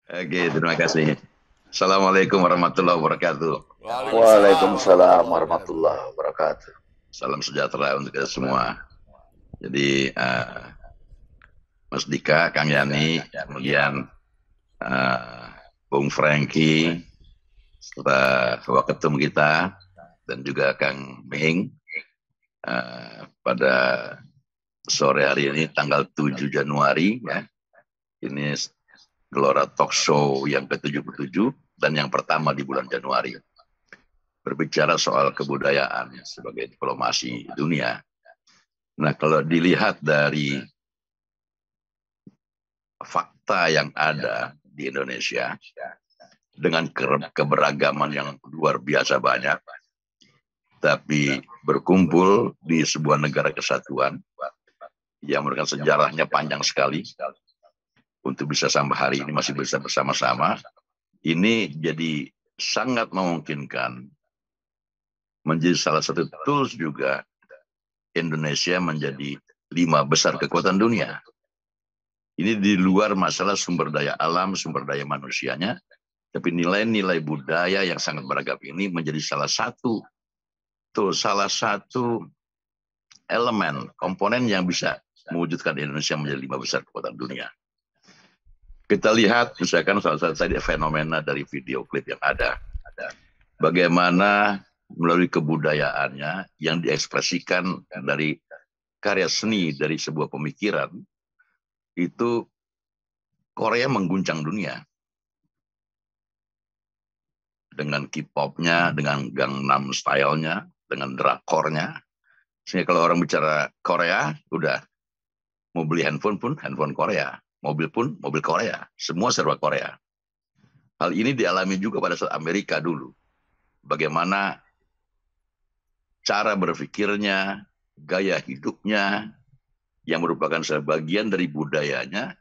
Oke, terima kasih. Assalamualaikum warahmatullahi wabarakatuh. Waalaikumsalam Waalaikumsalam warahmatullahi wabarakatuh. warahmatullahi wabarakatuh. Salam sejahtera untuk kita semua. Jadi, Mas Dika, Kang Yani, kemudian Bung Franky, serta Waketum kita, dan juga Kang Ming, pada sore hari ini, tanggal 7 Januari, ya, ini Gelora Talk Show yang ke-77 dan yang pertama di bulan Januari. Berbicara soal kebudayaan sebagai diplomasi dunia. Nah, kalau dilihat dari fakta yang ada di Indonesia dengan keberagaman yang luar biasa banyak, tapi berkumpul di sebuah negara kesatuan yang merupakan sejarahnya panjang sekali untuk bisa sampai hari ini masih bisa bersama-sama, ini jadi sangat memungkinkan menjadi salah satu tools juga Indonesia menjadi 5 besar kekuatan dunia. Ini di luar masalah sumber daya alam, sumber daya manusianya, tapi nilai-nilai budaya yang sangat beragam ini menjadi salah satu elemen, komponen yang bisa mewujudkan Indonesia menjadi 5 besar kekuatan dunia. Kita lihat misalkan salah satu tadi fenomena dari video klip yang ada. Bagaimana melalui kebudayaannya yang diekspresikan dari karya seni, dari sebuah pemikiran, itu Korea mengguncang dunia. Dengan K-popnya, dengan Gangnam Style-nya, dengan drakornya. Sehingga kalau orang bicara Korea, udah mau beli handphone pun handphone Korea. Mobil pun mobil Korea. Semua serba Korea. Hal ini dialami juga pada saat Amerika dulu. Bagaimana cara berpikirnya, gaya hidupnya, yang merupakan sebagian dari budayanya,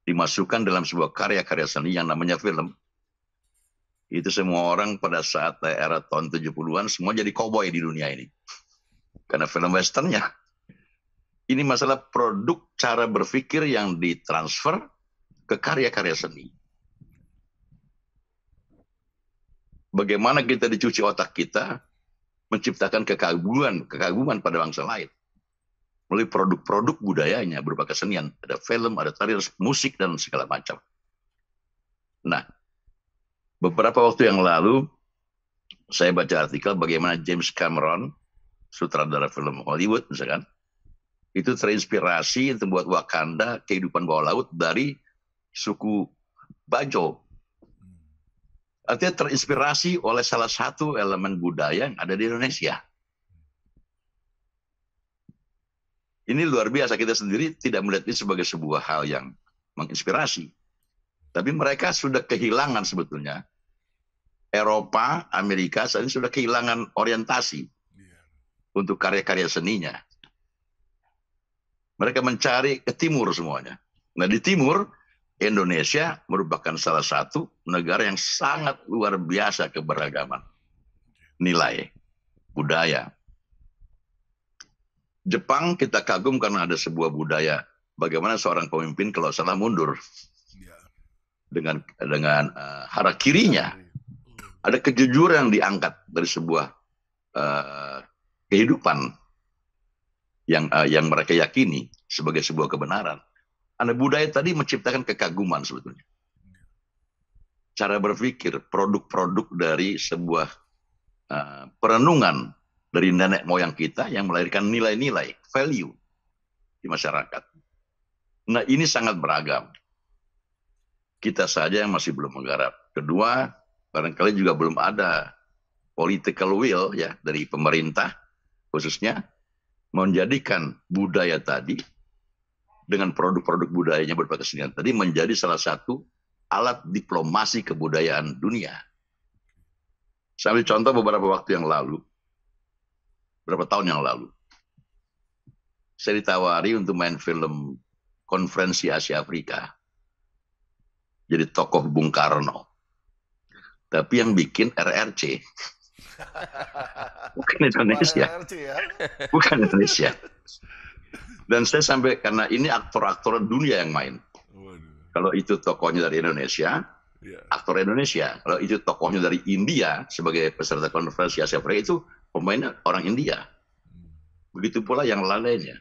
dimasukkan dalam sebuah karya-karya seni yang namanya film. Itu semua orang pada saat era tahun 70-an, semua jadi koboi di dunia ini. Karena film westernnya. Ini masalah produk cara berpikir yang ditransfer ke karya-karya seni. Bagaimana kita dicuci otak kita, menciptakan kekaguman pada bangsa lain melalui produk-produk budayanya berupa kesenian, ada film, ada tari, musik dan segala macam. Nah, beberapa waktu yang lalu saya baca artikel bagaimana James Cameron, sutradara film Hollywood misalkan, itu terinspirasi untuk buat Wakanda kehidupan bawah laut dari suku Bajo. Artinya terinspirasi oleh salah satu elemen budaya yang ada di Indonesia. Ini luar biasa, kita sendiri tidak melihat ini sebagai sebuah hal yang menginspirasi. Tapi mereka sudah kehilangan sebetulnya. Eropa, Amerika saat ini sudah kehilangan orientasi untuk karya-karya seninya. Mereka mencari ke timur semuanya. Nah di timur, Indonesia merupakan salah satu negara yang sangat luar biasa keberagaman nilai, budaya. Jepang kita kagum karena ada sebuah budaya bagaimana seorang pemimpin kalau salah mundur dengan harakirinya, ada kejujuran yang diangkat dari sebuah kehidupan yang mereka yakini sebagai sebuah kebenaran. Ada budaya tadi menciptakan kekaguman sebetulnya. Cara berpikir, produk-produk dari sebuah perenungan dari nenek moyang kita yang melahirkan nilai-nilai, value di masyarakat. Nah ini sangat beragam. Kita saja yang masih belum menggarap. Kedua, barangkali juga belum ada political will ya dari pemerintah khususnya menjadikan budaya tadi dengan produk-produk budayanya berupa kesenian tadi menjadi salah satu alat diplomasi kebudayaan dunia. Saya ambil contoh beberapa waktu yang lalu, beberapa tahun yang lalu, saya ditawari untuk main film Konferensi Asia Afrika. Jadi tokoh Bung Karno. Tapi yang bikin RRC. Bukan Indonesia. Bukan Indonesia. Dan saya sampai, karena ini aktor-aktor dunia yang main. Kalau itu tokohnya dari Indonesia, aktor Indonesia. Kalau itu tokohnya dari India sebagai peserta konferensi Asia Afrika, itu pemainnya orang India. Begitu pula yang lainnya.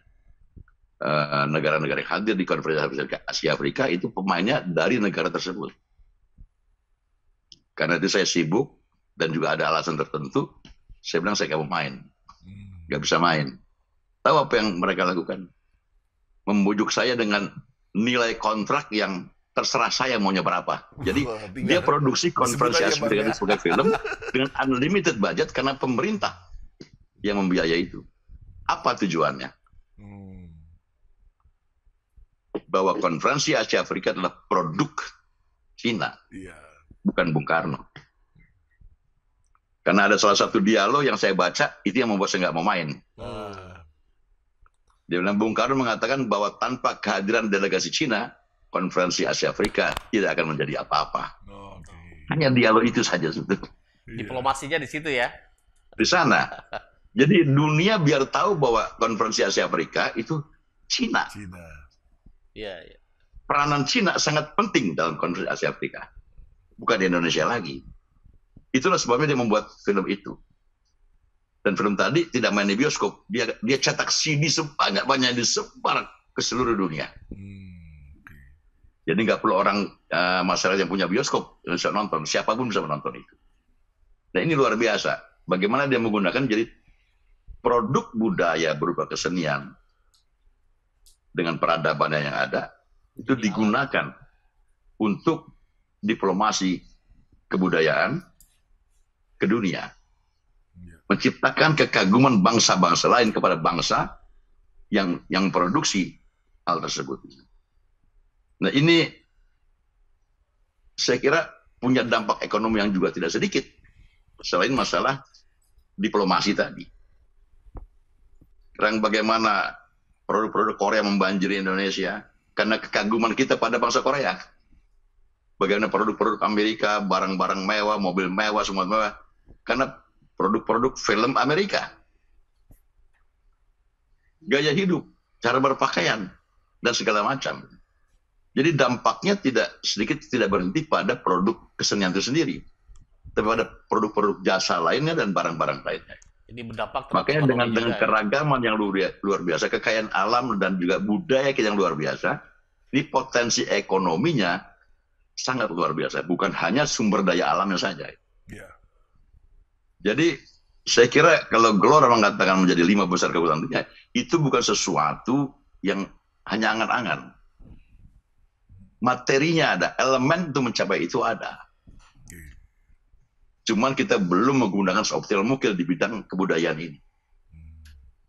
Negara-negara yang hadir di konferensi Asia Afrika itu pemainnya dari negara tersebut. Karena itu saya sibuk dan juga ada alasan tertentu, saya bilang saya nggak mau main. Nggak bisa main. Tahu apa yang mereka lakukan? Membujuk saya dengan nilai kontrak yang terserah saya maunya berapa. Jadi dia produksi konferensi Asia Afrika sebagai film dengan unlimited budget karena pemerintah yang membiayai itu. Apa tujuannya? Bahwa konferensi Asia Afrika adalah produk Cina, bukan Bung Karno. Karena ada salah satu dialog yang saya baca, itu yang membuat saya nggak mau main. Dia bilang, Bung Karno mengatakan bahwa tanpa kehadiran delegasi Cina, konferensi Asia Afrika tidak akan menjadi apa-apa. Hanya dialog itu saja. Diplomasinya di situ ya? Di sana. Jadi dunia biar tahu bahwa konferensi Asia Afrika itu Cina. Peranan Cina sangat penting dalam konferensi Asia Afrika. Bukan di Indonesia lagi. Itulah sebabnya dia membuat film itu. Dan film tadi tidak main di bioskop. Dia cetak CD sebanyak-banyak disebar ke seluruh dunia. Jadi nggak perlu orang masyarakat yang punya bioskop bisa nonton. Siapapun bisa menonton itu. Nah ini luar biasa. Bagaimana dia menggunakan jadi produk budaya berupa kesenian dengan peradaban yang ada itu digunakan untuk diplomasi kebudayaan ke dunia, menciptakan kekaguman bangsa-bangsa lain kepada bangsa yang produksi hal tersebut. Nah ini saya kira punya dampak ekonomi yang juga tidak sedikit selain masalah diplomasi tadi. Sekarang bagaimana produk-produk Korea membanjiri Indonesia karena kekaguman kita pada bangsa Korea. Bagaimana produk-produk Amerika, barang-barang mewah, mobil mewah, semua mewah. Karena produk-produk film Amerika. Gaya hidup, cara berpakaian, dan segala macam. Jadi dampaknya tidak berhenti pada produk kesenian itu sendiri. Tapi pada produk-produk jasa lainnya dan barang-barang lainnya. Ini berdampak. Makanya dengan keragaman yang luar biasa, kekayaan alam dan juga budaya kita yang luar biasa, ini potensi ekonominya sangat luar biasa. Bukan hanya sumber daya alamnya saja. Jadi saya kira kalau Gelora mengatakan menjadi 5 besar kebudayaan dunia, itu bukan sesuatu yang hanya angan-angan. Materinya ada, elemen untuk mencapai itu ada. Cuman kita belum menggunakan seoptimal mungkin di bidang kebudayaan ini.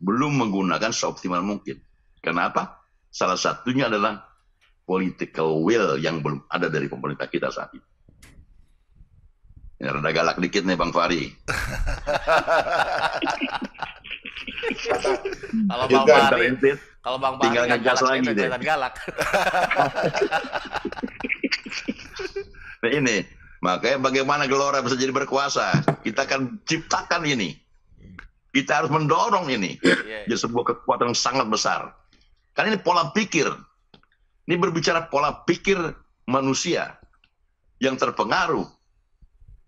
Belum menggunakan seoptimal mungkin. Kenapa? Salah satunya adalah political will yang belum ada dari pemerintah kita saat ini. Ya, rada galak dikit nih Bang Fahri. Kalau Bang Fahri tinggal ngegas lagi deh. Galak. Nah ini, makanya bagaimana Gelora bisa jadi berkuasa? Kita akan ciptakan ini. Kita harus mendorong ini. Jadi sebuah kekuatan yang sangat besar. Karena ini pola pikir. Ini berbicara pola pikir manusia yang terpengaruh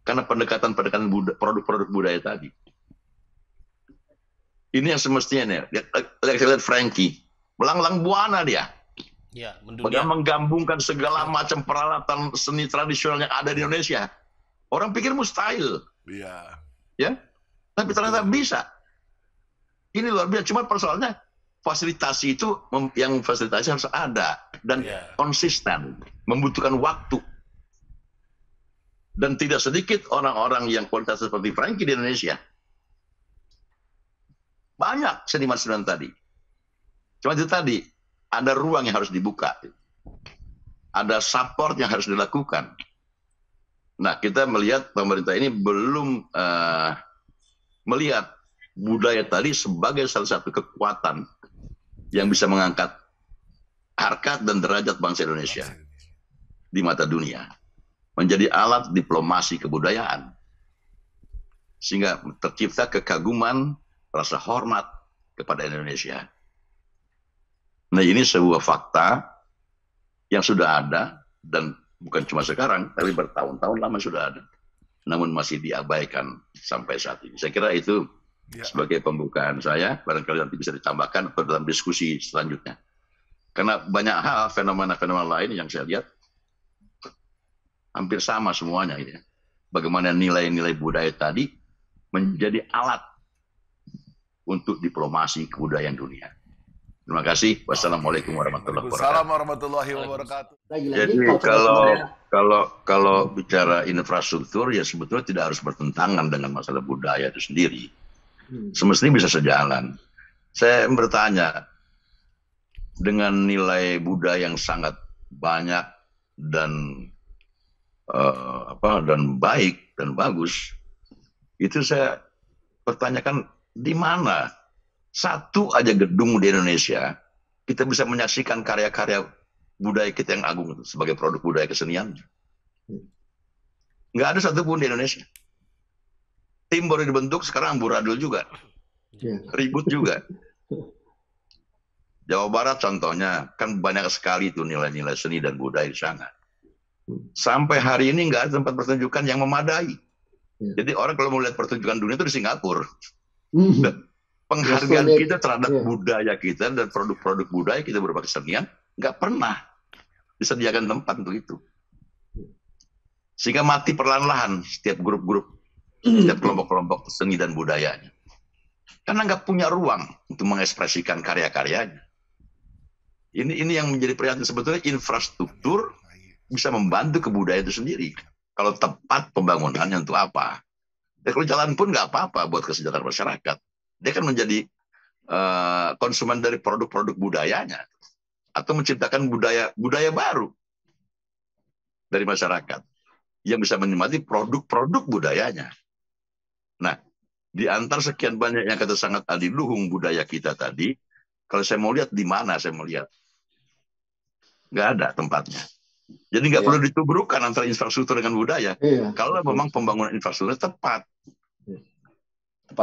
karena pendekatan-pendekatan produk-produk budaya tadi. Ini yang semestinya nih. Lihat Frankie, melanglang buana dia. Bagaimana menggabungkan segala macam peralatan seni tradisional yang ada di Indonesia. Orang pikir mustahil. Ya, tapi ternyata bisa. Ini luar biasa. Cuma persoalannya fasilitasi itu yang fasilitasi harus ada dan konsisten, membutuhkan waktu. Dan tidak sedikit orang-orang yang kualitas seperti Frankie di Indonesia. Banyak seniman-seniman tadi. Cuma itu tadi, ada ruang yang harus dibuka. Ada support yang harus dilakukan. Nah, kita melihat pemerintah ini belum melihat budaya tadi sebagai salah satu kekuatan yang bisa mengangkat harkat dan derajat bangsa Indonesia di mata dunia. Menjadi alat diplomasi kebudayaan. Sehingga tercipta kekaguman, rasa hormat kepada Indonesia. Nah ini sebuah fakta yang sudah ada dan Bukan cuma sekarang, tapi bertahun-tahun lama sudah ada. Namun masih diabaikan sampai saat ini. Saya kira itu sebagai pembukaan saya, barangkali nanti bisa ditambahkan dalam diskusi selanjutnya. Karena banyak hal, fenomena-fenomena lain yang saya lihat hampir sama semuanya. Ini. Bagaimana nilai-nilai budaya tadi menjadi alat untuk diplomasi kebudayaan dunia. Terima kasih. Wassalamualaikum warahmatullahi wabarakatuh. Waalaikumsalam warahmatullahi wabarakatuh. Jadi kalau bicara infrastruktur ya sebetulnya tidak harus bertentangan dengan masalah budaya itu sendiri. Semestinya bisa sejalan. Saya bertanya, dengan nilai budaya yang sangat banyak dan dan baik dan bagus, itu saya pertanyakan di mana satu aja gedung di Indonesia kita bisa menyaksikan karya-karya budaya kita yang agung itu sebagai produk budaya kesenian. Nggak ada satupun di Indonesia. Tim baru dibentuk, sekarang amburadul juga. Ribut juga. Jawa Barat contohnya, kan banyak sekali itu nilai-nilai seni dan budaya di sana. Sampai hari ini nggak ada tempat pertunjukan yang memadai. Jadi orang kalau mau lihat pertunjukan dunia itu di Singapura. Penghargaan kita terhadap budaya kita dan produk-produk budaya kita berupa kesenian nggak pernah disediakan tempat untuk itu. Sehingga mati perlahan-lahan setiap grup-grup, setiap kelompok-kelompok seni dan budayanya. Karena nggak punya ruang untuk mengekspresikan karya-karyanya. Ini yang menjadi perhatian sebetulnya infrastruktur bisa membantu kebudayaan itu sendiri. Kalau tepat pembangunannya untuk apa? Ya, kalau jalan pun nggak apa-apa buat kesejahteraan masyarakat. Dia kan menjadi konsumen dari produk-produk budayanya atau menciptakan budaya baru dari masyarakat yang bisa menikmati produk-produk budayanya. Nah, di antara sekian banyak yang kata sangat adiluhung budaya kita tadi, kalau saya mau lihat di mana saya melihat, nggak ada tempatnya. Jadi nggak perlu ditubrukkan antara infrastruktur dengan budaya. Kalau memang pembangunan infrastruktur tepat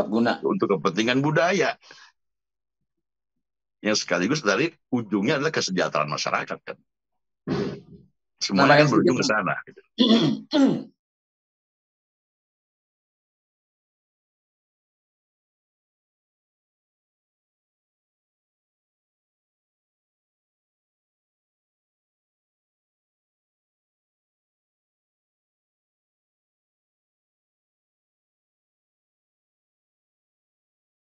guna untuk kepentingan budaya, yang sekaligus dari ujungnya adalah kesejahteraan masyarakat kan. Semuanya kan berujung ke sana.